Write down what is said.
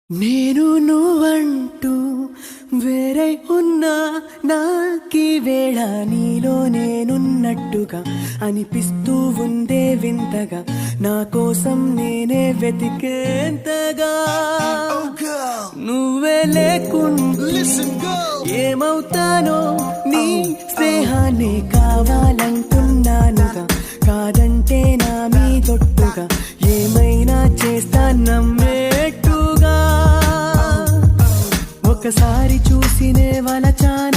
నేను నువ్వంటూ వేరే ఉన్నా నాకీ వేళ నీలో నేనున్నట్టుగా అనిపిస్తూ ఉందే వింతగా నా కోసం నేనే వెతికేంతగా నువ్వే లేకుండా ఏమవుతానో నీ స్నేహాన్ని కావాలంటున్నానుగా కాదంటే నా మీదొట్టుగా ఏమైనా చేస్తా నమ్మేట్టుగా ఒకసారి చూసినే వలచాను